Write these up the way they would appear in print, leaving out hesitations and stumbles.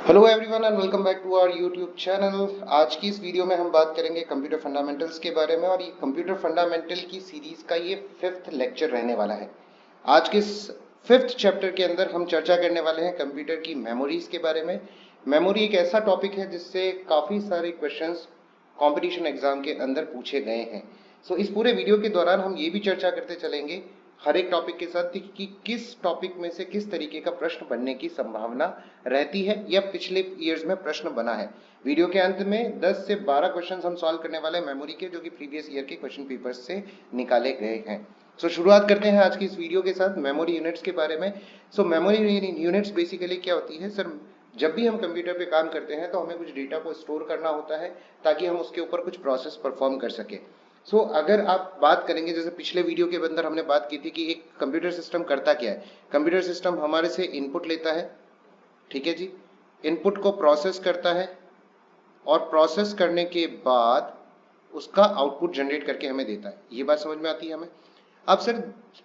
Hello everyone and welcome back to our YouTube channel. आज की इस वीडियो में हम बात करेंगे कंप्यूटर फंडामेंटल्स के बारे में और ये कंप्यूटर फंडामेंटल की सीरीज का ये 5th लेक्चर रहने वाला है। आज के इस 5th चैप्टर के अंदर हम चर्चा करने वाले हैं कंप्यूटर की मेमोरीज के बारे में। मेमोरी एक ऐसा टॉपिक है जिससे काफ़ी सारे क्वेश्चंस कंपटीशन एग्जाम के अंदर पूछे गए हैं। सो इस पूरे वीडियो के दौरान हम ये भी चर्चा करते चलेंगे हर एक टॉपिक के साथ कि किस टॉपिक में से किस तरीके का प्रश्न बनने की संभावना रहती है या पिछले ईयर्स में प्रश्न बना है। वीडियो के अंत में 10 से 12 क्वेश्चंस हम सॉल्व करने वाले हैं मेमोरी के, जो कि प्रीवियस ईयर के क्वेश्चन पेपर्स से निकाले गए हैं। सो शुरुआत करते हैं आज की इस वीडियो के साथ मेमोरी यूनिट्स के बारे में। सो मेमोरी यूनिट्स बेसिकली क्या होती है सर? जब भी हम कंप्यूटर पे काम करते हैं तो हमें कुछ डेटा को स्टोर करना होता है ताकि हम उसके ऊपर कुछ प्रोसेस परफॉर्म कर सके। अगर आप बात करेंगे, जैसे पिछले वीडियो के अंदर हमने बात की थी कि एक कंप्यूटर सिस्टम करता क्या है। कंप्यूटर सिस्टम हमारे से इनपुट लेता है, ठीक है जी, इनपुट को प्रोसेस करता है और प्रोसेस करने के बाद उसका आउटपुट जनरेट करके हमें देता है। ये बात समझ में आती है हमें? अब सर,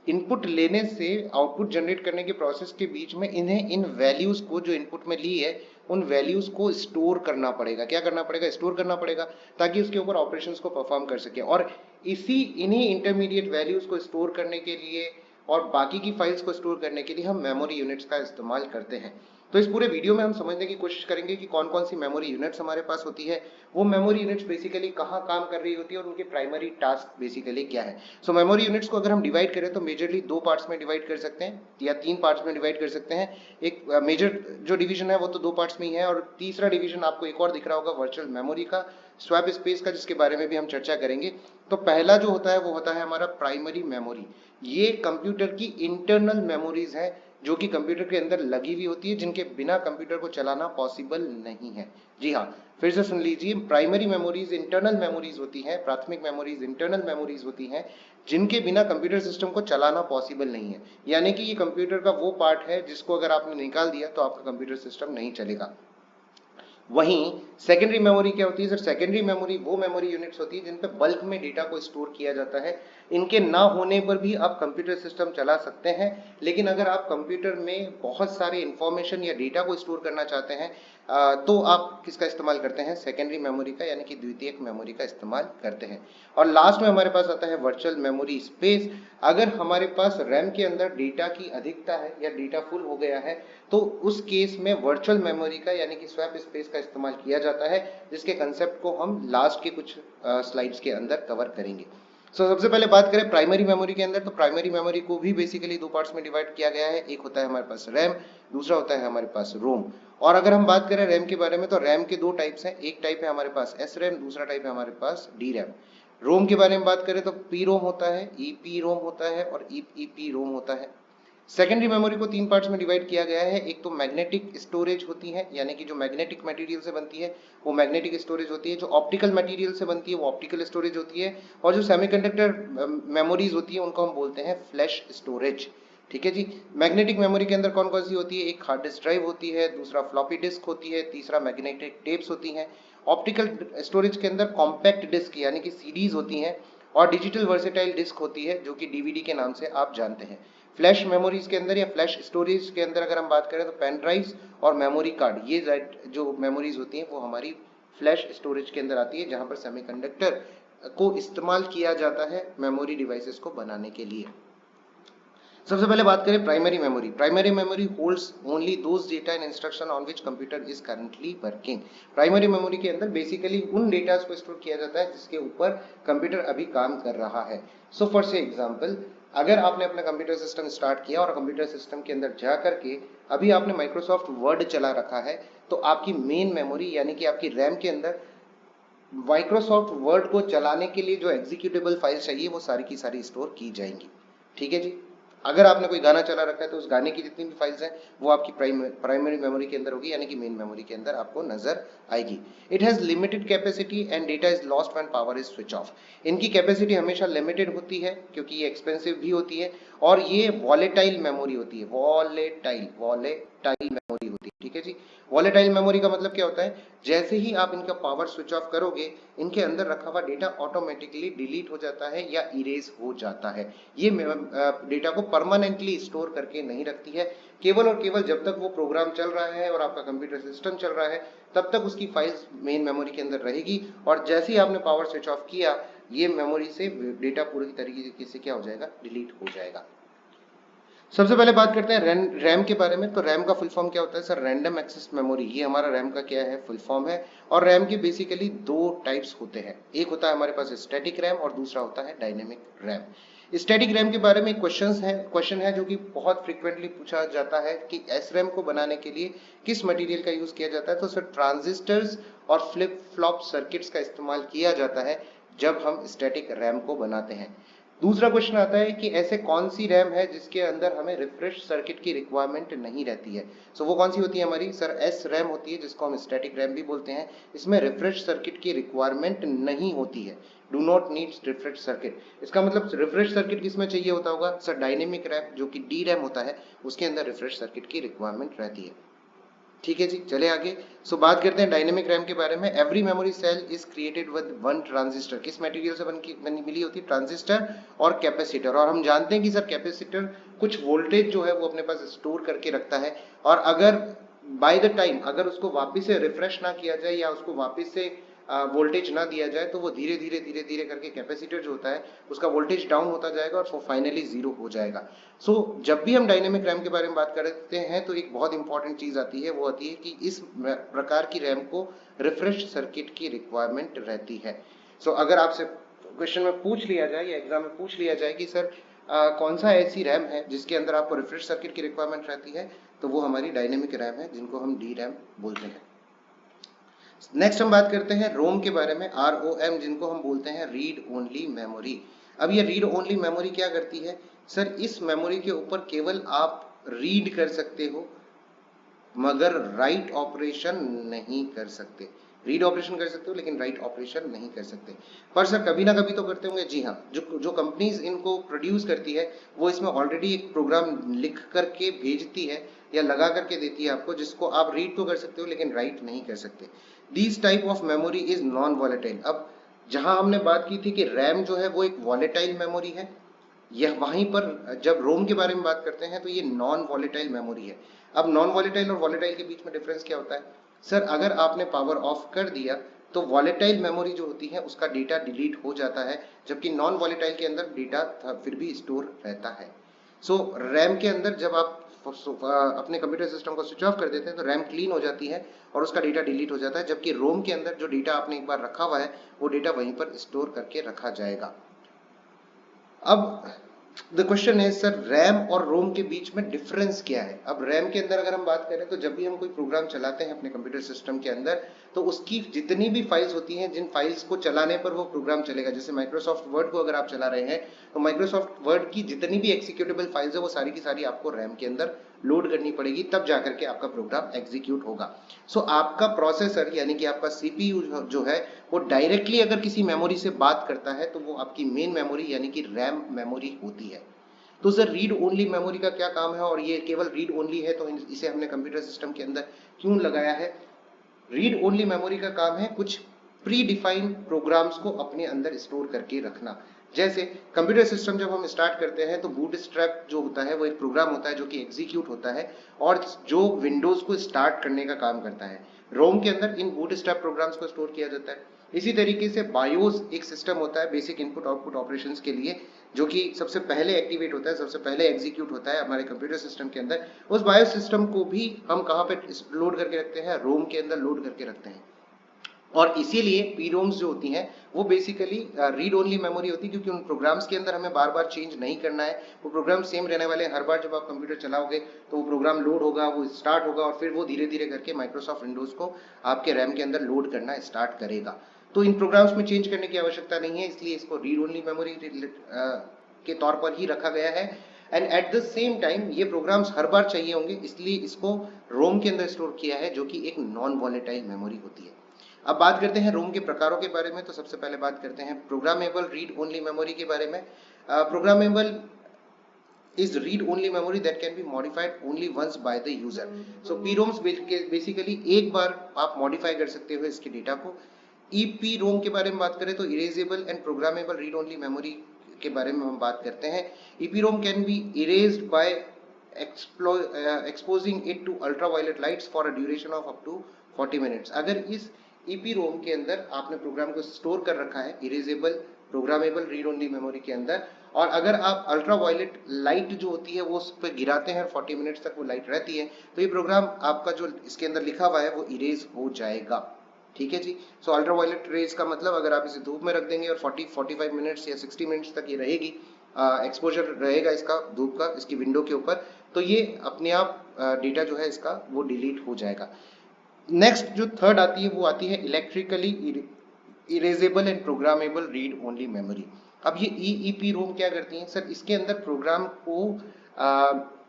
इनपुट लेने से आउटपुट जनरेट करने के प्रोसेस के बीच में इन्हें इन वैल्यूज को जो इनपुट में ली है उन वैल्यूज को स्टोर करना पड़ेगा। क्या करना पड़ेगा? स्टोर करना पड़ेगा ताकि उसके ऊपर ऑपरेशंस को परफॉर्म कर सके। और इन्हीं इंटरमीडिएट वैल्यूज को स्टोर करने के लिए और बाकी की फाइल्स को स्टोर करने के लिए हम मेमोरी यूनिट्स का इस्तेमाल करते हैं। तो इस पूरे वीडियो में हम समझने की कोशिश करेंगे कि कौन कौन सी मेमोरी यूनिट्स हमारे पास होती है, वो मेमोरी यूनिट्स बेसिकली कहाँ काम कर रही होती है और उनके प्राइमरी टास्क बेसिकली क्या है। मेमोरी यूनिट्स को अगर हम डिवाइड करें तो मेजरली 2 पार्ट्स में डिवाइड कर सकते हैं या 3 पार्ट्स में डिवाइड कर सकते हैं। एक मेजर जो डिवीजन है वो तो 2 पार्ट्स में ही है, और तीसरा डिवीजन आपको एक और दिख रहा होगा वर्चुअल मेमोरी का, स्वैप स्पेस का, जिसके बारे में भी हम चर्चा करेंगे। तो पहला जो होता है वो होता है हमारा प्राइमरी मेमोरी। ये कंप्यूटर की इंटरनल मेमोरीज है जो कि कंप्यूटर के अंदर लगी हुई होती है, जिनके बिना कंप्यूटर को चलाना पॉसिबल नहीं है। जी हाँ, फिर से सुन लीजिए, प्राइमरी मेमोरीज इंटरनल मेमोरीज होती हैं, प्राथमिक मेमोरीज इंटरनल मेमोरीज होती हैं जिनके बिना कंप्यूटर सिस्टम को चलाना पॉसिबल नहीं है। यानी कि ये कंप्यूटर का वो पार्ट है जिसको अगर आपने निकाल दिया तो आपका कंप्यूटर सिस्टम नहीं चलेगा। वहीं सेकेंडरी मेमोरी क्या होती है सर? सेकेंडरी मेमोरी वो मेमोरी यूनिट्स होती है जिन पे बल्क में डेटा को स्टोर किया जाता है। इनके ना होने पर भी आप कंप्यूटर सिस्टम चला सकते हैं, लेकिन अगर आप कंप्यूटर में बहुत सारे इंफॉर्मेशन या डेटा को स्टोर करना चाहते हैं तो आप किसका इस्तेमाल करते हैं? सेकेंडरी मेमोरी का, यानी कि द्वितीयक मेमोरी का इस्तेमाल करते हैं। और लास्ट में हमारे पास आता है वर्चुअल मेमोरी स्पेस। अगर हमारे पास रैम के अंदर डेटा की अधिकता है या डेटा फुल हो गया है तो उस केस में वर्चुअल मेमोरी का यानी कि स्वैप स्पेस का इस्तेमाल किया जाता है, जिसके कंसेप्ट को हम लास्ट के कुछ स्लाइड्स के अंदर कवर करेंगे। सबसे पहले बात करें प्राइमरी मेमोरी के अंदर, तो प्राइमरी मेमोरी को भी बेसिकली 2 पार्ट्स में डिवाइड किया गया है। एक होता है हमारे पास रैम, दूसरा होता है हमारे पास रोम। और अगर हम बात करें रैम के बारे में तो रैम के 2 टाइप्स हैं। एक टाइप है हमारे पास एस रैम, दूसरा टाइप है हमारे पास डी रैम। रोम के बारे में बात करें तो पी रोम होता है, ईपी रोम होता है और ईपी रोम होता है। सेकेंडरी मेमोरी को 3 पार्ट्स में डिवाइड किया गया है। एक तो मैग्नेटिक स्टोरेज होती है, यानी कि जो मैग्नेटिक मटेरियल से बनती है वो मैग्नेटिक स्टोरेज होती है, जो ऑप्टिकल मटेरियल से बनती है वो ऑप्टिकल स्टोरेज होती है, और जो सेमीकंडक्टर मेमोरीज होती है उनको हम बोलते हैं फ्लैश स्टोरेज। ठीक है जी। मैग्नेटिक मेमोरी के अंदर कौन कौन सी होती है? एक हार्ड डिस्क ड्राइव होती है, दूसरा फ्लॉपी डिस्क होती है, तीसरा मैग्नेटिक टेप्स होती हैं। ऑप्टिकल स्टोरेज के अंदर कॉम्पैक्ट डिस्क यानी कि सीडीज होती हैं, और डिजिटल वर्सेटाइल डिस्क होती है जो कि डीवीडी के नाम से आप जानते हैं। फ्लैश मेमोरीज के अंदर या फ्लैश स्टोरेज के अंदर अगर हम बात करें तो पेन ड्राइव्स और मेमोरी कार्ड, ये जो मेमोरीज होती हैं वो हमारी फ्लैश स्टोरेज के अंदर आती है, जहां पर सेमीकंडक्टर को इस्तेमाल किया जाता है मेमोरी डिवाइसेस को बनाने के लिए। सबसे पहले बात करें primary memory. Primary memory holds only those data and instruction on which computer is currently working. Primary memory के अंदर बेसिकली उन डेटा को स्टोर किया जाता है जिसके ऊपर कंप्यूटर अभी काम कर रहा है। फॉर से एग्जांपल, अगर आपने अपना कंप्यूटर सिस्टम स्टार्ट किया और कंप्यूटर सिस्टम के अंदर जा करके अभी आपने माइक्रोसॉफ्ट वर्ड चला रखा है, तो आपकी मेन मेमोरी यानी कि आपकी रैम के अंदर माइक्रोसॉफ्ट वर्ड को चलाने के लिए जो एग्जीक्यूटेबल फाइल्स चाहिए वो सारी की सारी स्टोर की जाएंगी। ठीक है जी। अगर आपने कोई गाना चला रखा है तो उस गाने की जितनी भी फाइल्स हैं वो आपकी प्राइमरी मेमोरी के अंदर होगी, यानी कि मेन मेमोरी के अंदर आपको नजर आएगी। It has limited capacity and data is lost when power is switch off. इनकी कैपेसिटी हमेशा लिमिटेड होती है क्योंकि ये एक्सपेंसिव भी होती है, और ये वॉलेटाइल मेमोरी होती है। वॉलेटाइल वॉलेटाइल मेमोरी होती है। ठीक है जी, वॉलेटाइल मेमोरी का मतलब क्या होता है, जैसे ही आप इनका पावर स्विच ऑफ करोगे इनके अंदर रखा हुआ डेटा ऑटोमेटिकली डिलीट हो जाता है या इरेज हो जाता है। ये डेटा को परमानेंटली स्टोर करके नहीं रखती है, केवल और केवल जब तक वो प्रोग्राम चल रहा है और आपका कंप्यूटर सिस्टम चल रहा है तब तक उसकी फाइल्स मेन मेमोरी के अंदर रहेगी, और जैसे ही आपने पावर स्विच ऑफ किया ये मेमोरी से डेटा पूरी तरीके से क्या हो जाएगा, डिलीट हो जाएगा। सबसे पहले बात करते हैं रैम के बारे में। तो रैम का फुल फॉर्म क्या होता है सर, रैंडम एक्सेस मेमोरी। ये हमारा रैम का क्या है, फुल फॉर्म है। और रैम के बेसिकली दो टाइप्स होते हैं, एक होता है हमारे पास स्टैटिक रैम और दूसरा होता है डायनेमिक रैम। स्टैटिक रैम के बारे में क्वेश्चन है जो कि बहुत फ्रिक्वेंटली पूछा जाता है कि एसरैम को बनाने के लिए किस मटेरियल का यूज किया जाता है। तो सर ट्रांजिस्टर्स और फ्लिप फ्लॉप सर्किट्स का इस्तेमाल किया जाता है जब हम स्टैटिक रैम को बनाते हैं। दूसरा क्वेश्चन आता है कि ऐसे कौन सी रैम है जिसके अंदर हमें रिफ्रेश सर्किट की रिक्वायरमेंट नहीं रहती है। सो वो कौन सी होती है हमारी, सर एस रैम होती है, जिसको हम स्टैटिक रैम भी बोलते हैं। इसमें रिफ्रेश सर्किट की रिक्वायरमेंट नहीं होती है, do not need refresh circuit. इसका मतलब रिफ्रेश सर्किट किसमें चाहिए होता होगा सर, डायनेमिक रैम जो कि डी रैम होता है उसके अंदर रिफ्रेश सर्किट की रिक्वायरमेंट रहती है। ठीक है जी, चले आगे। सो बात करते हैं डायनेमिक रैम के बारे में। Every memory cell is created with one transistor. किस मटेरियल से बनी मिली होती है, ट्रांजिस्टर और कैपेसिटर। और हम जानते हैं कि सर कैपेसिटर कुछ वोल्टेज जो है वो अपने पास स्टोर करके रखता है, और अगर बाय द टाइम अगर उसको वापस से रिफ्रेश ना किया जाए या उसको वापस से वोल्टेज ना दिया जाए तो वो धीरे धीरे करके कैपेसिटर जो होता है उसका वोल्टेज डाउन होता जाएगा और वो फाइनली जीरो हो जाएगा। सो जब भी हम डायनेमिक रैम के बारे में बात करते हैं तो एक बहुत इंपॉर्टेंट चीज आती है, वो आती है कि इस प्रकार की रैम को रिफ्रेश सर्किट की रिक्वायरमेंट रहती है। सो अगर आपसे क्वेश्चन में पूछ लिया जाए या एग्जाम में पूछ लिया जाए कि सर कौन सा ऐसी रैम है जिसके अंदर आपको रिफ्रेश सर्किट की रिक्वायरमेंट रहती है, तो वो हमारी डायनेमिक रैम है जिनको हम डी रैम बोलते हैं। नेक्स्ट हम बात करते हैं रोम के बारे में, ROM, जिनको हम बोलते हैं रीड ओनली मेमोरी। अब ये रीड ओनली मेमोरी क्या करती है सर, इस मेमोरी के ऊपर केवल आप रीड कर सकते हो मगर राइट ऑपरेशन नहीं कर सकते। रीड ऑपरेशन कर सकते हो लेकिन राइट ऑपरेशन नहीं कर सकते। पर सर कभी ना कभी तो करते होंगे, जी हाँ, जो कंपनीज इनको प्रोड्यूस करती है वो इसमें ऑलरेडी एक प्रोग्राम लिख करके भेजती है या लगा करके देती है आपको, जिसको आप रीड तो कर सकते हो लेकिन राइट नहीं कर सकते। This type of memory is non volatile. अब जहां हमने बात की थी कि रैम जो है वो एक वॉलेटाइल मेमोरी है, यह वहीं पर जब रोम के बारे में बात करते हैं तो ये नॉन वॉलेटाइल मेमोरी है। अब नॉन वॉलेटाइल और वॉलेटाइल के बीच में डिफरेंस क्या होता है सर, अगर आपने पावर ऑफ कर दिया तो वॉलेटाइल मेमोरी जो होती है उसका डेटा डिलीट हो जाता है, जबकि नॉन वॉलेटाइल के अंदर डेटा फिर भी स्टोर रहता है। सो रैम के अंदर जब आप अपने कंप्यूटर सिस्टम को स्विच ऑफ कर देते हैं तो रैम क्लीन हो जाती है और उसका डेटा डिलीट हो जाता है, जबकि रोम के अंदर जो डेटा आपने एक बार रखा हुआ है वो डेटा वहीं पर स्टोर करके रखा जाएगा। अब द क्वेश्चन है सर, रैम और रोम के बीच में डिफरेंस क्या है। अब रैम के अंदर अगर हम बात करें तो जब भी हम कोई प्रोग्राम चलाते हैं अपने कंप्यूटर सिस्टम के अंदर तो उसकी जितनी भी फाइल्स होती हैं, जिन फाइल्स को चलाने पर वो प्रोग्राम चलेगा, जैसे माइक्रोसॉफ्ट वर्ड को अगर आप चला रहे हैं तो माइक्रोसॉफ्ट वर्ड की जितनी भी एक्सिक्यूटेबल फाइल्स है वो सारी की सारी आपको रैम के अंदर लोड करनी पड़ेगी, तब जाकर के आपका प्रोग्राम एग्जीक्यूट होगा। सो आपका प्रोसेसर यानी कि आपका सीपीयू जो है वो डायरेक्टली अगर किसी मेमोरी से बात करता है तो वो आपकी मेन मेमोरी यानी कि रैम मेमोरी होती है। तो सर रीड ओनली मेमोरी का क्या काम है, और ये केवल रीड ओनली है तो इसे हमने कंप्यूटर सिस्टम के अंदर क्यों लगाया है। रीड ओनली मेमोरी का काम है कुछ प्री डिफाइंड प्रोग्राम्स को अपने अंदर स्टोर करके रखना। जैसे कंप्यूटर सिस्टम जब हम स्टार्ट करते हैं तो बूटस्ट्रैप जो होता है वो एक प्रोग्राम होता है जो कि एग्जीक्यूट होता है और जो विंडोज को स्टार्ट करने का काम करता है। रोम के अंदर इन बूटस्ट्रैप प्रोग्राम्स को स्टोर किया जाता है। इसी तरीके से बायोस एक सिस्टम होता है बेसिक इनपुट आउटपुट ऑपरेशंस के लिए, जो कि सबसे पहले एक्टिवेट होता है, सबसे पहले एग्जीक्यूट होता है हमारे कंप्यूटर सिस्टम के अंदर। उस बायोस सिस्टम को भी हम कहाँ पे लोड करके रखते हैं, रोम के अंदर लोड करके रखते हैं। और इसीलिए पीरोम्स जो होती हैं वो बेसिकली रीड ओनली मेमोरी होती है, क्योंकि उन प्रोग्राम्स के अंदर हमें बार बार चेंज नहीं करना है, वो प्रोग्राम सेम रहने वाले हैं। हर बार जब आप कंप्यूटर चलाओगे तो वो प्रोग्राम लोड होगा, वो स्टार्ट होगा और फिर वो धीरे धीरे करके माइक्रोसॉफ्ट विंडोज को आपके रैम के अंदर लोड करना स्टार्ट करेगा। तो इन प्रोग्राम्स में चेंज करने की आवश्यकता नहीं है, इसलिए इसको रीड ओनली मेमोरी के तौर पर ही रखा गया है। And at the same time ये प्रोग्राम्स हर बार चाहिए होंगे, इसलिए इसको रोम के अंदर स्टोर किया है जो कि एक नॉन वॉलेटाइल मेमोरी होती है। अब बात करते हैं रोम के प्रकारों के बारे में। तो सबसे पहले बात करते हैं प्रोग्रामेबल रीड ओनली मेमोरी के बारे में। Programmable is read only memory that can be modified only once by the user. So PROMs basically एक बार आप modify कर सकते हो इसके डेटा को. EPROM के बारे में बात करें तो erasable and programmable read only memory के बारे में हम बात करते हैं. EPROM can be erased by exposing it to ultraviolet lights for a duration of up to 40 minutes. अगर इस EPROM के अंदर आपने प्रोग्राम को स्टोर कर रखा है erasable programmable read only memory के अंदर, और अगर आप अल्ट्रावायलेट लाइट जो होती है वो उस पर गिराते हैं 40 मिनट्स तक वो लाइट रहती है, तो ये प्रोग्राम आपका जो इसके अंदर लिखा हुआ है वो इरेज हो जाएगा. ठीक है जी. सो अल्ट्रावायलेट रेज का मतलब अगर आप इसे धूप में रख देंगे और 40-45 मिनट्स या 60 मिनट्स तक ये रहेगी, एक्सपोजर रहेगा इसका धूप का इसकी विंडो के ऊपर, तो ये अपने आप डेटा जो है इसका वो डिलीट हो जाएगा. नेक्स्ट जो थर्ड आती है वो आती है electrically erasable and programmable read only memory. अब ये EEPROM क्या करती है सर, इसके अंदर प्रोग्राम को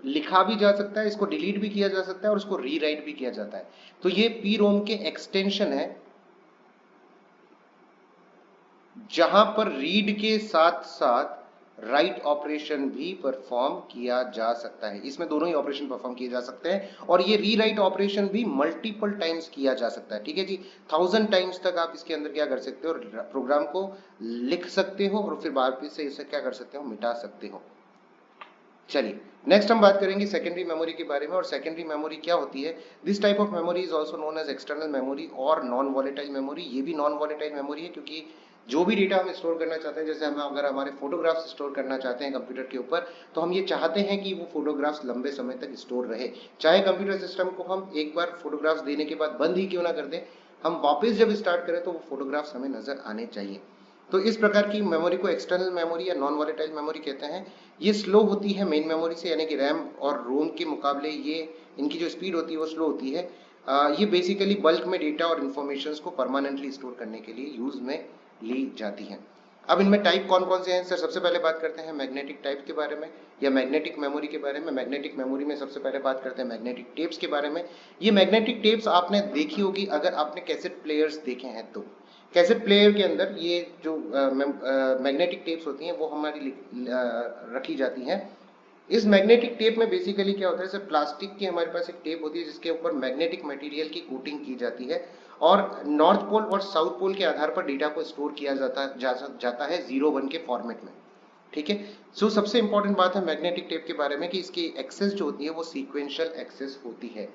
लिखा भी जा सकता है, इसको डिलीट भी किया जा सकता है और उसको रीराइट भी किया जाता है. तो ये PROM के एक्सटेंशन है जहां पर रीड के साथ साथ राइट ऑपरेशन भी परफॉर्म किया जा सकता है. इसमें दोनों ही ऑपरेशन परफॉर्म किए जा सकते हैं और ये रीराइट ऑपरेशन भी मल्टीपल टाइम्स किया जा सकता है. ठीक है जी. 1000 टाइम्स तक आप इसके अंदर क्या कर सकते हो, प्रोग्राम को लिख सकते हो और फिर बाद से इसे क्या कर सकते हो, मिटा सकते हो. चलिए नेक्स्ट हम बात करेंगे सेकेंडरी मेमोरी के बारे में. और सेकेंडरी मेमोरी क्या होती है, this type of memory is also known as external memory और नॉन वॉलेटाइल मेमोरी. ये भी नॉन वॉलेटाइल मेमोरी है क्योंकि जो भी डेटा हम स्टोर करना चाहते हैं, जैसे हम अगर हमारे फोटोग्राफ्स स्टोर करना चाहते हैं कंप्यूटर के ऊपर, तो हम ये चाहते हैं कि वो फोटोग्राफ्स लंबे समय तक स्टोर रहे. चाहे कंप्यूटर सिस्टम को हम एक बार फोटोग्राफ्स देने के बाद बंद ही क्यों ना कर दें, हम वापस जब स्टार्ट करें तो वो फोटोग्राफ्स हमें नजर आने चाहिए. तो इस प्रकार की मेमोरी को एक्सटर्नल मेमोरी या नॉन वॉलेटाइल मेमोरी कहते हैं. ये स्लो होती है मेन मेमोरी से, यानी कि रैम और रोम के मुकाबले ये इनकी जो स्पीड होती है वो स्लो होती है. ये बेसिकली बल्क में डेटा और इन्फॉर्मेशन को परमानेंटली स्टोर करने के लिए यूज में ली जाती है. अब इनमें टाइप कौन कौन से हैं सर, सबसे पहले बात करते हैं मैग्नेटिक टाइप के बारे में या मैग्नेटिक मेमोरी के बारे में. मैग्नेटिक मेमोरी में सबसे पहले बात करते हैं मैग्नेटिक टेप्स के बारे में. ये मैग्नेटिक टेप्स आपने देखी होगी अगर आपने कैसेट प्लेयर्स देखे हैं तो. कैसेट प्लेयर के अंदर ये जो मैग्नेटिक टेप्स होती हैं वो हमारी रखी जाती हैं. इस मैग्नेटिक टेप में बेसिकली क्या होता है सर, प्लास्टिक की हमारे पास एक टेप होती है जिसके ऊपर मैग्नेटिक मटेरियल की कोटिंग की जाती है और नॉर्थ पोल और साउथ पोल के आधार पर डेटा को स्टोर किया जाता है 0-1 के फॉर्मेट में. ठीक है. सो सबसे इंपॉर्टेंट बात है मैग्नेटिक टेप के बारे में कि इसकी एक्सेस जो होती है वो सीक्वेंशियल एक्सेस होती है.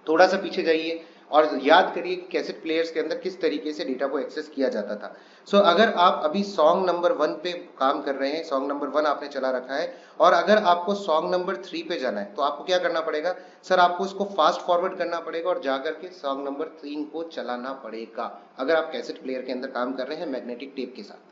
थोड़ा सा पीछे जाइए और याद करिए कि कैसेट प्लेयर्स के अंदर किस तरीके से डेटा को एक्सेस किया जाता था. सो अगर आप अभी सॉन्ग नंबर 1 पे काम कर रहे हैं, सॉन्ग नंबर 1 आपने चला रखा है और अगर आपको सॉन्ग नंबर 3 पे जाना है तो आपको क्या करना पड़ेगा सर, आपको इसको फास्ट फॉरवर्ड करना पड़ेगा और जाकर के सॉन्ग नंबर 3 को चलाना पड़ेगा अगर आप कैसेट प्लेयर के अंदर काम कर रहे हैं मैग्नेटिक टेप के साथ.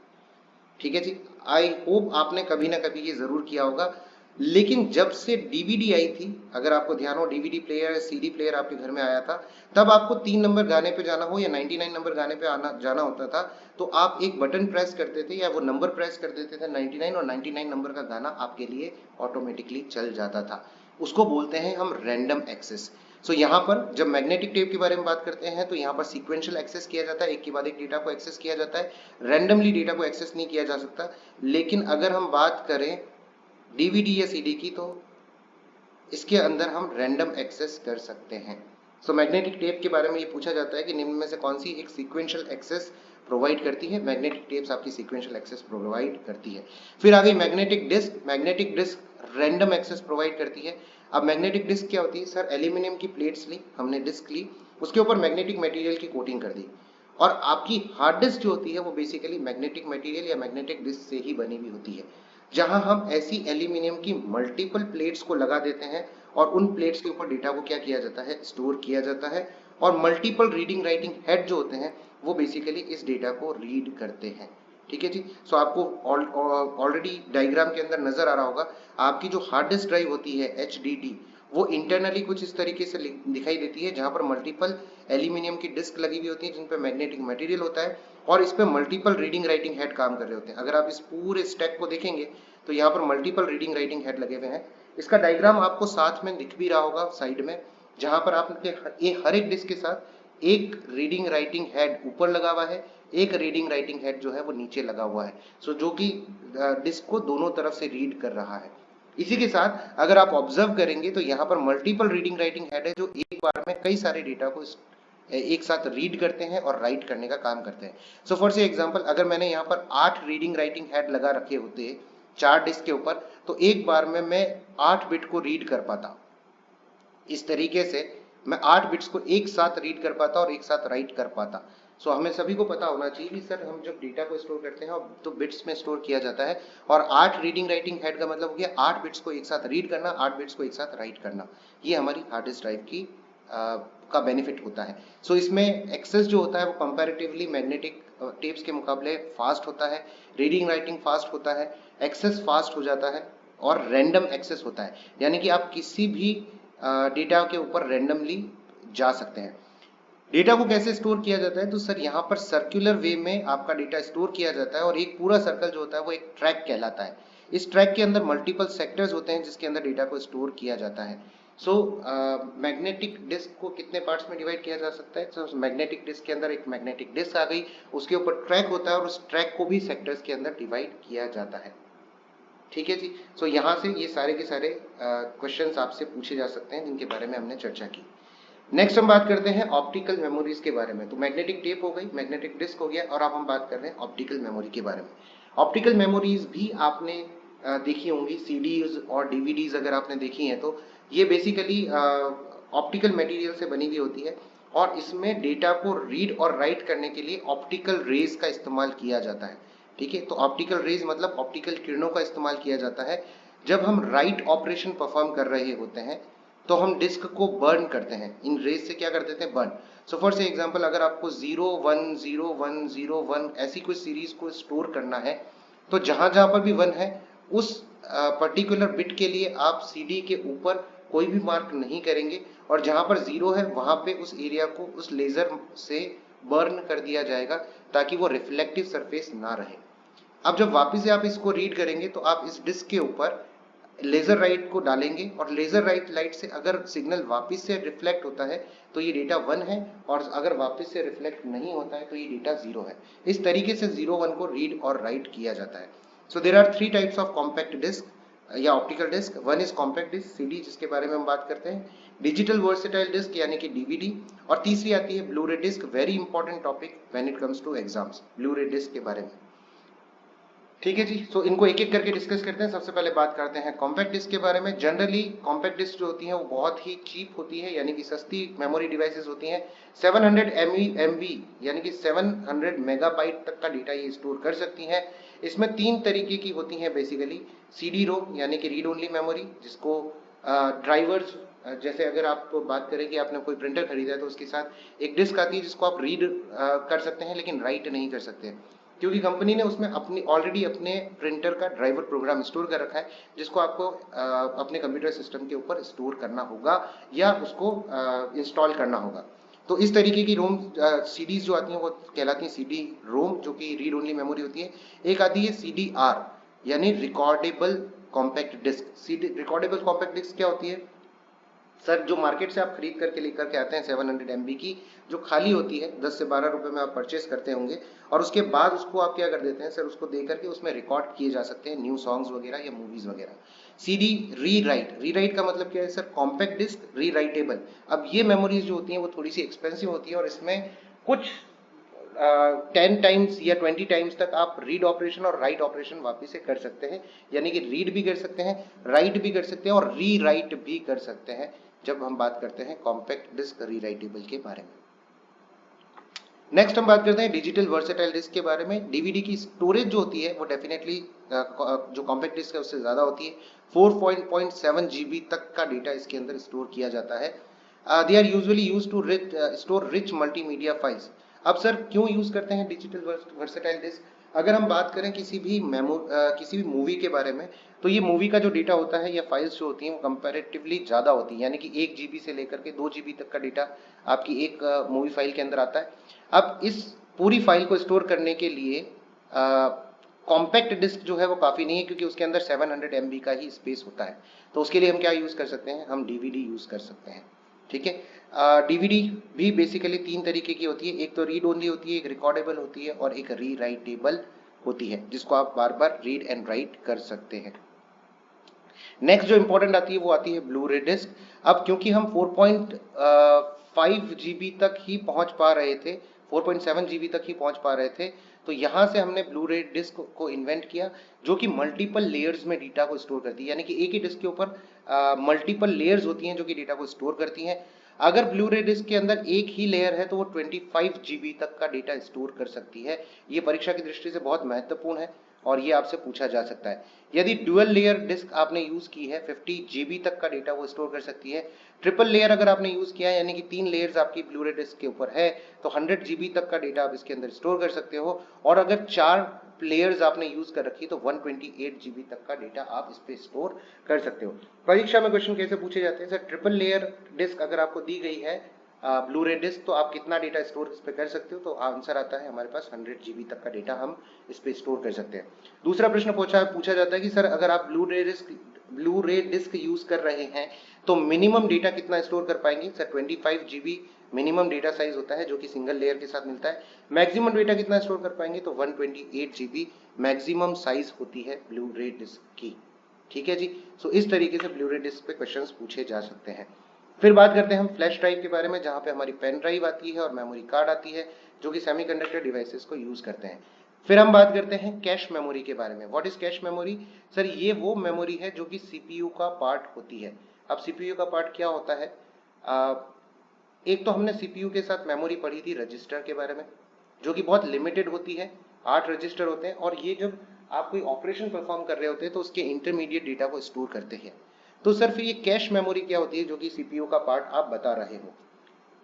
ठीक है जी. आई होप आपने कभी ना कभी ये जरूर किया होगा. लेकिन जब से डीवीडी आई थी, अगर आपको ध्यान हो डीवीडी प्लेयर सीडी प्लेयर आपके घर में आया था, तब आपको 3 नंबर गाने पे जाना हो या 99 नंबर गाने पे जाना होता था तो आप एक बटन प्रेस करते थे या वो नंबर प्रेस कर देते थे 99 और 99 नंबर का गाना आपके लिए ऑटोमेटिकली चल जाता था. उसको बोलते हैं हम रैंडम एक्सेस. सो यहाँ पर जब मैग्नेटिक टेप के बारे में बात करते हैं तो यहाँ पर सीक्वेंशियल एक्सेस किया जाता है, एक के बाद एक डेटा को एक्सेस किया जाता है. रैंडमली डेटा को एक्सेस नहीं किया जा सकता. लेकिन अगर हम बात करें डीवीडी या सीडी की तो इसके अंदर हम रैंडम एक्सेस कर सकते हैं. सो मैग्नेटिक टेप के बारे में ये पूछा जाता है कि निम्न में से कौन सी एक सीक्वेंशियल एक्सेस प्रोवाइड करती है. मैग्नेटिक टेप्स आपकी सीक्वेंशियल एक्सेस प्रोवाइड करती है. फिर आ गई magnetic disk. Magnetic disk random access provide करती है. अब मैग्नेटिक डिस्क क्या होती है सर, एल्यूमिनियम की प्लेट्स ली हमने, डिस्क ली, उसके ऊपर मैग्नेटिक मटेरियल की कोटिंग कर दी और आपकी हार्ड डिस्क जो होती है वो बेसिकली मैग्नेटिक मटेरियल या मैग्नेटिक डिस्क से ही बनी हुई होती है, जहां हम ऐसी एल्यूमिनियम की मल्टीपल प्लेट्स को लगा देते हैं और उन प्लेट्स के ऊपर डेटा को क्या किया जाता है, स्टोर किया जाता है. और मल्टीपल रीडिंग राइटिंग हेड जो होते हैं वो बेसिकली इस डेटा को रीड करते हैं. ठीक है जी. सो आपको ऑलरेडी डायग्राम के अंदर नजर आ रहा होगा आपकी जो हार्ड डिस्क ड्राइव होती है HDD, वो इंटरनली कुछ इस तरीके से दिखाई देती है जहां पर मल्टीपल एल्यूमिनियम की डिस्क लगी हुई होती है जिन पर मैग्नेटिक मटेरियल होता है और इस पे मल्टीपल रीडिंग राइटिंग हेड काम कर रहे होते हैं. अगर आप इस पूरे स्टैक को देखेंगे तो यहाँ पर मल्टीपल रीडिंग राइटिंग हेड लगे हुए हैं. इसका डायग्राम आपको साथ में दिख भी रहा होगा साइड में, जहां पर आपके हर एक डिस्क के साथ एक रीडिंग राइटिंग हेड ऊपर लगा हुआ है, एक रीडिंग राइटिंग हेड जो है वो नीचे लगा हुआ है. सो जो कि डिस्क को दोनों तरफ से रीड कर रहा है. इसी के साथ अगर आप ऑब्जर्व करेंगे तो यहाँ पर मल्टीपल रीडिंग राइटिंग हेड है, जो एक बार में कई सारे डेटा को एक साथ रीड करते हैं और राइट करने का काम करते हैं। सो फॉर से एग्जांपल, अगर मैंने यहाँ पर 8 रीडिंग राइटिंग हेड लगा रखे होते 4 डिस्क के ऊपर, तो एक बार में मैं 8 बिट को रीड कर पाता। इस तरीके से मैं 8 बिट्स को एक साथ रीड कर पाता और एक साथ राइट कर पाता। सो हमें सभी को पता होना चाहिए कि सर हम जब डेटा को स्टोर करते हैं तो बिट्स में स्टोर किया जाता है, और 8 रीडिंग राइटिंग हेड का मतलब हो गया 8 बिट्स को एक साथ रीड करना, 8 बिट्स को एक साथ राइट करना। ये हमारी हार्ड डिस्क ड्राइव की का बेनिफिट होता है। सो इसमें एक्सेस जो होता है वो कंपैरेटिवली मैग्नेटिक टेप्स के मुकाबले फास्ट होता है, रीडिंग राइटिंग फास्ट होता है, एक्सेस फास्ट हो जाता है, और रैंडम एक्सेस होता है, यानी कि आप किसी भी डेटा के ऊपर रैंडमली जा सकते हैं। डेटा को कैसे स्टोर किया जाता है, तो सर यहाँ पर सर्कुलर वे में आपका डेटा स्टोर किया जाता है, और एक पूरा सर्कल जो होता है वो एक ट्रैक कहलाता है। इस ट्रैक के अंदर मल्टीपल सेक्टर्स होते हैं जिसके अंदर डेटा को स्टोर किया जाता है। सो मैग्नेटिक डिस्क को कितने पार्ट्स में डिवाइड किया जा सकता है, तो मैग्नेटिक डिस्क के अंदर एक मैग्नेटिक डिस्क आ गई, उसके ऊपर ट्रैक होता है, और उस ट्रैक को भी सेक्टर्स के अंदर डिवाइड किया जाता है। ठीक है जी। सो यहाँ से ये सारे के सारे क्वेश्चंस आपसे पूछे जा सकते हैं जिनके बारे में हमने चर्चा की। नेक्स्ट हम बात करते हैं ऑप्टिकल मेमोरीज के बारे में। तो मैग्नेटिक टेप हो गई, मैग्नेटिक डिस्क हो गया, और अब हम बात कर रहे हैं ऑप्टिकल मेमोरी के बारे में। ऑप्टिकल मेमोरीज भी आपने देखी होंगी, सीडीज और डीवीडीज अगर आपने देखी हैं तो ये बेसिकली ऑप्टिकल मटेरियल से बनी हुई होती है, और इसमें डेटा को रीड और राइट करने के लिए ऑप्टिकल रेज का इस्तेमाल किया जाता है। ठीक है, तो ऑप्टिकल रेज मतलब ऑप्टिकल किरणों का इस्तेमाल किया जाता है जब हम राइट ऑपरेशन परफॉर्म कर रहे होते हैं, तो हम डिस्क को बर्न करते हैं, इन रेज से क्या कर देते हैं, बर्न। सो फॉर से एग्जांपल, अगर आपको 0 1 0 1 0 1 ऐसी कोई सीरीज को स्टोर करना है, तो जहां जहां पर भी 1 है उस पर्टिकुलर बिट के लिए आप सीडी के ऊपर कोई भी मार्क नहीं करेंगे, और जहां पर 0 है वहां पे उस एरिया को उस लेजर से बर्न कर दिया जाएगा ताकि वो रिफ्लेक्टिव सरफेस ना रहे। अब जब वापस से आप इसको रीड करेंगे तो आप इस डिस्क के ऊपर लेजर राइट को डालेंगे, और लेजर राइट लाइट से अगर सिग्नल वापस से रिफ्लेक्ट होता है तो ये डेटा 1 है, और अगर वापस से रिफ्लेक्ट नहीं होता है तो ये डेटा 0 है। इस तरीके से 0 1 को रीड और राइट किया जाता है। So there are 3 types of compact disc या optical disc. One is compact disc, CD, जिसके बारे में हम बात करते हैं, डिजिटल वर्सेटाइल डिस्क यानी कि डीवीडी, और तीसरी आती है blue ray disc. Very important topic when it comes to exams, blu ray disc के बारे में। ठीक है जी। सो इनको एक एक करके डिस्कस करते हैं। सबसे पहले बात करते हैं कॉम्पैक्ट डिस्क के बारे में। जनरली कॉम्पैक्ट डिस्क जो होती हैं वो बहुत ही चीप होती है, यानी कि सस्ती मेमोरी डिवाइसेस होती हैं। 700 MB यानी कि 700 मेगाबाइट तक का डेटा ये स्टोर कर सकती हैं। इसमें 3 तरीके की होती हैं बेसिकली। सीडी रोम यानी कि रीड ओनली मेमोरी, जिसको ड्राइवर्स, जैसे अगर आप बात करें कि आपने कोई प्रिंटर खरीदा है तो उसके साथ एक डिस्क आती है जिसको आप रीड कर सकते हैं लेकिन राइट नहीं कर सकते, क्योंकि कंपनी ने उसमें अपनी ऑलरेडी अपने प्रिंटर का ड्राइवर प्रोग्राम स्टोर कर रखा है, जिसको आपको अपने कंप्यूटर सिस्टम के ऊपर स्टोर करना होगा या उसको इंस्टॉल करना होगा। तो इस तरीके की रोम सीडीज जो आती हैं वो कहलाती हैं सीडी रोम, जो कि रीड ओनली मेमोरी होती है। एक आती है सीडी आर यानी recordable compact disc. CD recordable compact disc क्या होती है, सर जो मार्केट से आप खरीद करके लेकर के आते हैं 700 MB की, जो खाली होती है 10 से 12 रुपए में आप परचेस करते होंगे, और उसके बाद उसको आप क्या कर देते हैं सर, उसको दे करके उसमें रिकॉर्ड किए जा सकते हैं न्यू सॉन्ग्स वगैरह या मूवीज वगैरह। सीडी री राइट, री राइट का मतलब क्या है सर, कॉम्पैक्ट डिस्क री राइटेबल। अब ये मेमोरीज जो होती हैं वो थोड़ी सी एक्सपेंसिव होती है, और इसमें कुछ 10 टाइम्स या 20 टाइम्स तक आप रीड ऑपरेशन और राइट ऑपरेशन वापस से कर सकते हैं, यानी कि रीड भी कर सकते हैं, राइट भी कर सकते हैं, और री राइट भी कर सकते हैं जब हम बात करते हैं कॉम्पैक्ट डिस्क री राइटेबल के बारे में। नेक्स्ट हम बात करते हैं डिजिटल वर्सेटाइल डिस्क के बारे में। डीवीडी की स्टोरेज जो होती है वो डेफिनेटली जो कॉम्पैक्ट डिस्क है उससे ज़्यादा होती है। 4.7 GB तक का डेटा इसके अंदर स्टोर किया जाता है। They are usually use to store rich multimedia files. अब सर क्यों यूज करते हैं डिजिटल वर्सेटाइल डिस्क, अगर हम बात करें किसी भी मूवी के बारे में, तो ये मूवी का जो डेटा होता है या फाइल्स जो होती हैं वो कंपैरेटिवली ज़्यादा होती है, यानी कि 1 GB से लेकर के 2 GB तक का डेटा आपकी एक मूवी फाइल के अंदर आता है। अब इस पूरी फाइल को स्टोर करने के लिए कॉम्पैक्ट डिस्क जो है वो काफ़ी नहीं है, क्योंकि उसके अंदर 700 MB का ही स्पेस होता है। तो उसके लिए हम क्या यूज़ कर सकते हैं, हम डीवीडी यूज़ कर सकते हैं। ठीक है, डीवीडी भी बेसिकली 3 तरीके की होती है, एक तो रीड ओनली होती है, एक रिकॉर्डेबल होती है, और एक री राइटेबल होती है, जिसको आप बार बार रीड एंड राइट कर सकते हैं। नेक्स्ट जो इंपॉर्टेंट आती है वो आती है ब्लू रे डिस्क। अब क्योंकि हम 4.5 जीबी तक ही पहुंच पा रहे थे, 4.7 जीबी तक ही पहुंच पा रहे थे, तो यहाँ से हमने ब्लू रे डिस्क को इन्वेंट किया, जो कि मल्टीपल लेयर्स में डेटा को स्टोर करती है, यानी कि एक ही डिस्क के ऊपर मल्टीपल लेयर्स होती हैं जो कि डेटा को स्टोर करती हैं। अगर ब्लू रे डिस्क के अंदर एक ही लेयर है तो वो 25 जीबी तक का डेटा स्टोर कर सकती है। ये परीक्षा की दृष्टि से बहुत महत्वपूर्ण है और ये आपसे पूछा जा सकता है। यदि डुअल लेयर डिस्क आपने यूज की है, 50 जीबी तक का डेटा वो स्टोर कर सकती है। ट्रिपल लेयर अगर आपने यूज किया है, यानी कि 3 लेयर्स आपकी ब्लू रे डिस्क के ऊपर है, तो 100 जीबी तक का डेटा आप इसके अंदर स्टोर कर सकते हो। और अगर 4 लेयर्स आपने यूज कर रखी तो 128 जीबी तक का डेटा आप इस पे स्टोर कर सकते हो। परीक्षा में क्वेश्चन कैसे पूछे जाते हैं? सर, ट्रिपल लेयर डिस्क अगर आपको दी गई है ब्लू रे डिस्क, तो आप कितना डेटा स्टोर इस पे कर सकते हो? तो आंसर आता है हमारे पास 100 जीबी तक का डेटा हम इस पे स्टोर कर सकते हैं। दूसरा प्रश्न पूछा जाता है कि सर, अगर आप ब्लू रे डिस्क यूज कर रहे हैं तो मिनिमम डेटा कितना स्टोर कर पाएंगे? Sir, 25 GB minimum data size होता है जो कि सिंगल लेयर के साथ मिलता है। मैक्सिमम डेटा कितना स्टोर कर पाएंगे? तो 128 जीबी मैक्सिमम साइज होती है ब्लू रे डिस्क की। ठीक है जी। सो इस तरीके से ब्लू रे डिस्क पे क्वेश्चंस पूछे जा सकते हैं। फिर बात करते हैं हम फ्लैश ड्राइव के बारे में, जहां पे हमारी पेन ड्राइव आती है और मेमोरी कार्ड आती है, जो कि सेमीकंडक्टर डिवाइसेस को यूज करते हैं। फिर हम बात करते हैं कैश मेमोरी के बारे में। What is cache memory? Sir, ये वो मेमोरी है जो कि सीपीयू का पार्ट होती है। अब सीपीयू का पार्ट क्या होता है? एक तो हमने सीपीयू के साथ मेमोरी पढ़ी थी रजिस्टर के बारे में, जो कि बहुत लिमिटेड होती है, 8 रजिस्टर होते हैं, और ये जब आप कोई ऑपरेशन परफॉर्म कर रहे होते हैं तो उसके इंटरमीडिएट डेटा को स्टोर करते हैं। तो सर, फिर ये कैश मेमोरी क्या होती है जो कि सीपीयू का पार्ट आप बता रहे हो?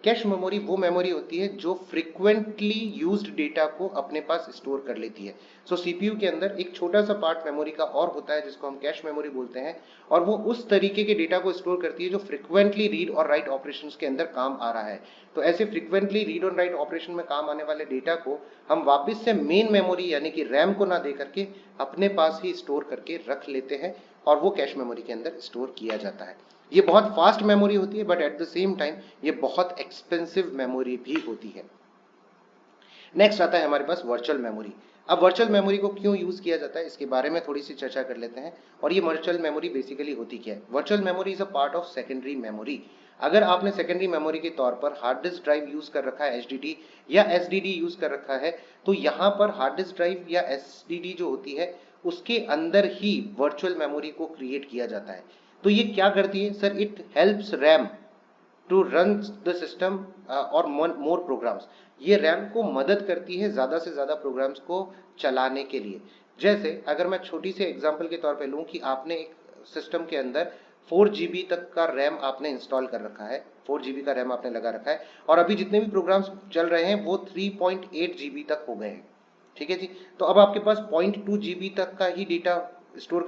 कैश मेमोरी वो मेमोरी होती है जो फ्रीक्वेंटली यूज्ड डेटा को अपने पास स्टोर कर लेती है। सो सीपीयू के अंदर एक छोटा सा पार्ट मेमोरी का और होता है जिसको हम कैश मेमोरी बोलते हैं, और वो उस तरीके के डेटा को स्टोर करती है जो फ्रीक्वेंटली रीड और राइट ऑपरेशंस के अंदर काम आ रहा है। तो ऐसे फ्रीक्वेंटली रीड और राइट ऑपरेशन में काम आने वाले डेटा को हम वापस से मेन मेमोरी यानी कि रैम को ना दे करके अपने पास ही स्टोर करके रख लेते हैं, और वो कैश मेमोरी के अंदर स्टोर किया जाता है। ये बहुत फास्ट मेमोरी होती है, but at the same time ये बहुत एक्सपेंसिव मेमोरी भी होती है। नेक्स्ट आता है हमारे पास वर्चुअल मेमोरी। अब वर्चुअल मेमोरी को क्यों यूज किया जाता है इसके बारे में थोड़ी सी चर्चा कर लेते हैं। और ये वर्चुअल मेमोरी बेसिकली होती क्या है? Virtual memory is a part of secondary memory. अगर आपने सेकेंडरी मेमोरी के तौर पर हार्ड डिस्क ड्राइव यूज कर रखा है, एचडीडी या एसडीडी यूज कर रखा है, तो यहाँ पर हार्ड डिस्क ड्राइव या एसडीडी जो होती है उसके अंदर ही वर्चुअल मेमोरी को क्रिएट किया जाता है। तो ये क्या करती है? Sir, it helps RAM to run the system और मोर प्रोग्राम्स। ये रैम को मदद करती है ज्यादा से ज्यादा प्रोग्राम्स को चलाने के लिए। जैसे अगर मैं छोटी से एग्जांपल के तौर पे लूं कि आपने एक सिस्टम के अंदर 4 जीबी तक का रैम आपने इंस्टॉल कर रखा है, 4 जीबी का रैम आपने लगा रखा है, और अभी जितने भी प्रोग्राम्स चल रहे हैं वो 3.8 जीबी तक हो गए हैं। ठीक है जी। तो अब आपके पास 0.2 जीबी तक का ही डेटा स्टोर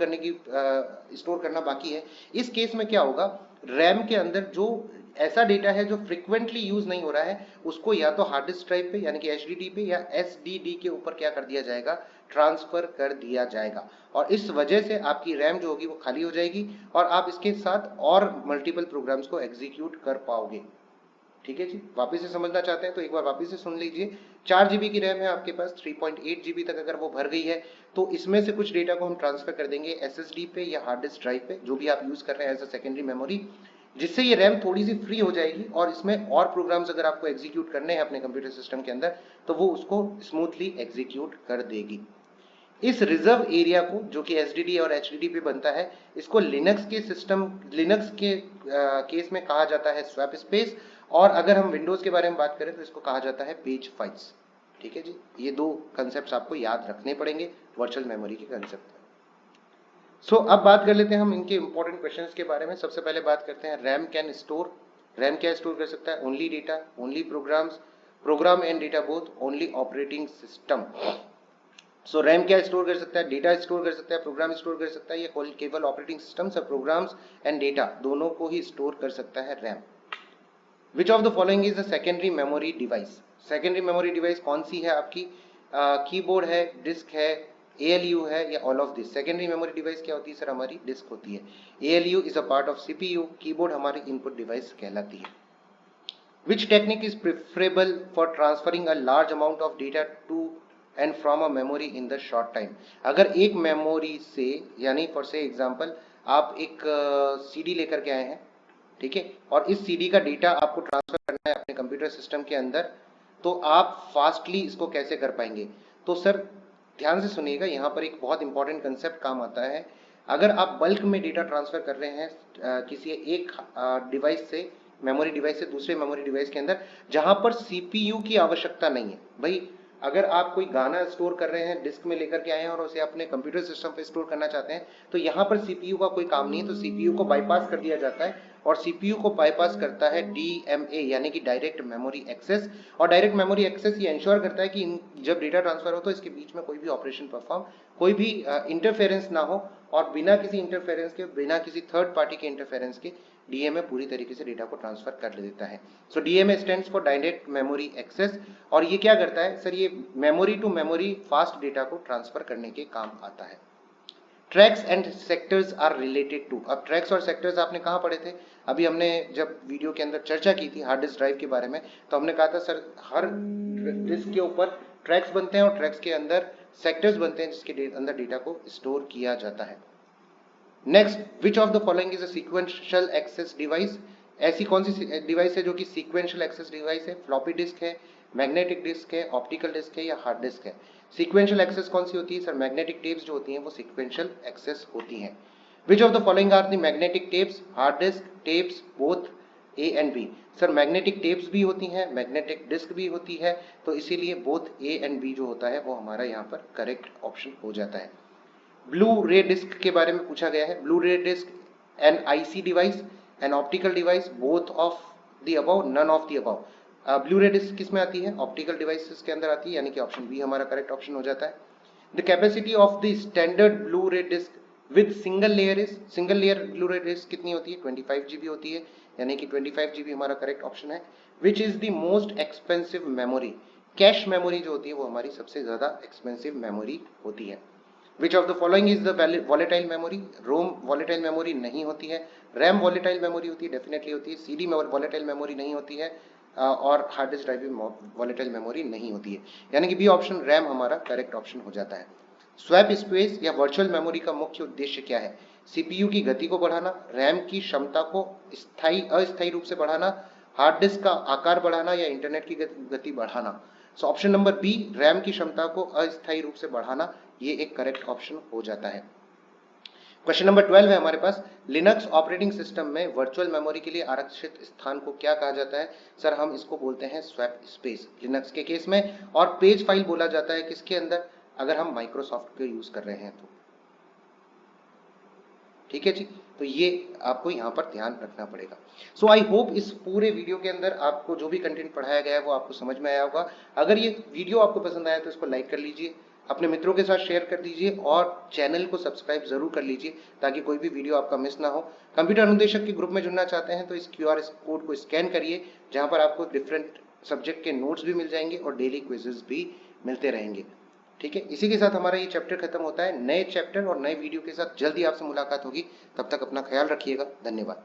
करना बाकी है। इस केस में क्या होगा? रैम के अंदर जो ऐसा डेटा है जो फ्रिक्वेंटली यूज नहीं हो रहा है, उसको या तो हार्ड डिस्क ड्राइव पे यानी कि एचडीडी पे या एसडीडी के ऊपर क्या कर दिया जाएगा? ट्रांसफर कर दिया जाएगा। और इस वजह से आपकी रैम जो होगी वो खाली हो जाएगी और आप इसके साथ और मल्टीपल प्रोग्राम्स को एग्जीक्यूट कर पाओगे। ठीक है जी। वापस से समझना चाहते हैं तो एक बार वापस से सुन लीजिए। 4 जीबी की रैम है आपके पास, 3.8 जीबी तक अगर वो भर गई है तो इसमें से कुछ डेटा को हम ट्रांसफर कर देंगे एसएसडी पे या हार्ड डिस्क ड्राइव पे, जो भी आप यूज कर रहे हैं एज अ सेकेंडरी मेमोरी, जिससे ये रैम थोड़ी सी फ्री हो जाएगी और इसमें और प्रोग्राम्स अगर आपको एग्जीक्यूट करने हैं अपने कंप्यूटर सिस्टम के अंदर तो वो उसको स्मूथली एग्जीक्यूट कर देगी। इस रिजर्व एरिया को, जो कि एसडीडी और एचडीडी पे बनता है, इसको लिनक्स के केस में कहा जाता है स्वैप स्पेस, और अगर हम विंडोज के बारे में बात करें तो इसको कहा जाता है पेज फाइल्स। ठीक है जी। ये दो कंसेप्ट आपको याद रखने पड़ेंगे वर्चुअल मेमोरी के कंसेप्ट। सो अब बात कर लेते हैं हम इनके इंपॉर्टेंट क्वेश्चंस के बारे में। सबसे पहले बात करते हैं रैम कैन स्टोर। रैम क्या स्टोर कर सकता है? Only data, only programs, program and data both, only operating system. So RAM क्या स्टोर कर सकता है? डेटा स्टोर कर सकता है, प्रोग्राम स्टोर कर सकता है, या केवल ऑपरेटिंग सिस्टम सब प्रोग्राम्स एंड डेटा दोनों को ही स्टोर कर सकता है RAM. Which of the following is the secondary memory device? Secondary memory device कौन सी है आपकी? कीबोर्ड है, डिस्क है, एएलयू है, या all of this? Secondary memory device क्या होती है सर? हमारी डिस्क होती है। ALU is a part of CPU, keyboard हमारी इनपुट डिवाइस कहलाती है। Which technique is preferable for transferring a large amount of data to and from a memory in the short time? अगर एक memory से, यानी for से example आप एक CD लेकर के आए हैं, ठीक है, और इस CD का डेटा आपको ट्रांसफर करना है अपने कंप्यूटर सिस्टम के अंदर, तो आप फास्टली इसको कैसे कर पाएंगे? तो सर ध्यान से सुनिएगा, यहाँ पर एक बहुत इंपॉर्टेंट कंसेप्ट काम आता है। अगर आप बल्क में डेटा ट्रांसफर कर रहे हैं किसी एक डिवाइस से, मेमोरी डिवाइस से दूसरे मेमोरी डिवाइस के अंदर, जहां पर CPU की आवश्यकता नहीं है। भाई अगर आप कोई गाना स्टोर कर रहे हैं, डिस्क में लेकर के आए हैं और उसे अपने कंप्यूटर सिस्टम पे स्टोर करना चाहते हैं, तो यहाँ पर CPU का कोई काम नहीं है, तो CPU को बाईपास कर दिया जाता है और CPU को बाईपास करता है DMA यानी कि डायरेक्ट मेमोरी एक्सेस। और डायरेक्ट मेमोरी एक्सेस ये इंश्योर करता है कि जब डेटा ट्रांसफर हो तो इसके बीच में कोई भी ऑपरेशन परफॉर्म, कोई भी इंटरफेरेंस ना हो, और बिना किसी इंटरफेरेंस के, बिना किसी थर्ड पार्टी के इंटरफेरेंस के DMA पूरी तरीके से डेटा को ट्रांसफर कर देता है। So DMA stands for direct memory access, और ये क्या करता है सर? ये memory to memory fast data को ट्रांसफर करने के काम आता है। Tracks and sectors are related to. अब ट्रैक्स और सेक्टर्स आपने कहाँ पढ़े थे? अभी हमने जब वीडियो के अंदर चर्चा की थी हार्ड डिस्क ड्राइव के बारे में, तो हमने कहा था सर हर डिस्क के ऊपर ट्रैक्स बनते हैं और ट्रैक्स के अंदर सेक्टर्स बनते हैं जिसके अंदर डेटा को स्टोर किया जाता है। Next, which of the following is a sequential access device? ऐसी कौन सी डिवाइस है जो कि सीक्वेंशियल एक्सेस डिवाइस है? फ्लॉपी डिस्क है, मैग्नेटिक डिस्क है, ऑप्टिकल डिस्क है, या हार्ड डिस्क है? सीक्वेंशियल एक्सेस कौन सी होती है सर? मैग्नेटिक टेप्स जो होती हैं वो सीक्वेंशियल एक्सेस होती हैं। Which of the following are the magnetic tapes? Hard disk, tapes, both A and B। Sir magnetic tapes भी होती हैं, मैग्नेटिक डिस्क भी होती है, तो इसीलिए बोथ A एंड B जो होता है वो हमारा यहाँ पर करेक्ट ऑप्शन हो जाता है। ब्लू रे डिस्क के बारे में पूछा गया है। Blue ray disk an IC device, an optical device, both of the above, none of the above. Blue ray disk किस में आती है? ऑप्टिकल डिवाइसेस के अंदर आती है, यानी कि ऑप्शन बी हमारा करेक्ट ऑप्शन हो जाता है। The capacity of the standard Blu ray disc with single layer is, single layer Blu ray disc कितनी होती है? 25 GB होती है, यानी कि 25 GB हमारा करेक्ट ऑप्शन है। Which is the most expensive memory? Cache memory जो होती है वो हमारी सबसे ज्यादा एक्सपेंसिव मेमोरी होती है। Which of the following is the volatile memory? Rome volatile memory नहीं होती है, रैम volatile memory होती है, डेफिनेटली होती है, CD में volatile memory नहीं होती है, और हार्ड डिस्क ड्राइव में volatile memory नहीं होती है, यानी कि बी ऑप्शन रैम हमारा करेक्ट ऑप्शन हो जाता है। स्वैप स्पेस या वर्चुअल मेमोरी का मुख्य उद्देश्य क्या है? CPU की गति को बढ़ाना, रैम की क्षमता को स्थायी अस्थायी रूप से बढ़ाना, हार्ड डिस्क का आकार बढ़ाना, या इंटरनेट की गति बढ़ाना? So option number B, RAM की क्षमता को अस्थायी रूप से बढ़ाना, ये एक करेक्ट ऑप्शन हो जाता है। क्वेश्चन नंबर 12 है हमारे पास, लिनक्स ऑपरेटिंग सिस्टम में वर्चुअल मेमोरी के लिए आरक्षित स्थान को क्या कहा जाता है? सर हम इसको बोलते हैं स्वैप स्पेस लिनक्स के केस में, और पेज फाइल बोला जाता है किसके अंदर? अगर हम माइक्रोसॉफ्ट के यूज कर रहे हैं तो। ठीक है जी, तो ये आपको यहाँ पर ध्यान रखना पड़ेगा। सो आई होप इस पूरे वीडियो के अंदर आपको जो भी कंटेंट पढ़ाया गया है वो आपको समझ में आया होगा। अगर ये वीडियो आपको पसंद आया तो इसको लाइक कर लीजिए, अपने मित्रों के साथ शेयर कर दीजिए, और चैनल को सब्सक्राइब जरूर कर लीजिए ताकि कोई भी वीडियो आपका मिस ना हो। कंप्यूटर अनुदेशक के ग्रुप में जुड़ना चाहते हैं तो इस QR कोड को स्कैन करिए, जहां पर आपको डिफरेंट सब्जेक्ट के नोट्स भी मिल जाएंगे और डेली क्विजेस भी मिलते रहेंगे। ठीक है, इसी के साथ हमारा ये चैप्टर खत्म होता है। नए चैप्टर और नए वीडियो के साथ जल्दी आपसे मुलाकात होगी, तब तक अपना ख्याल रखिएगा। धन्यवाद।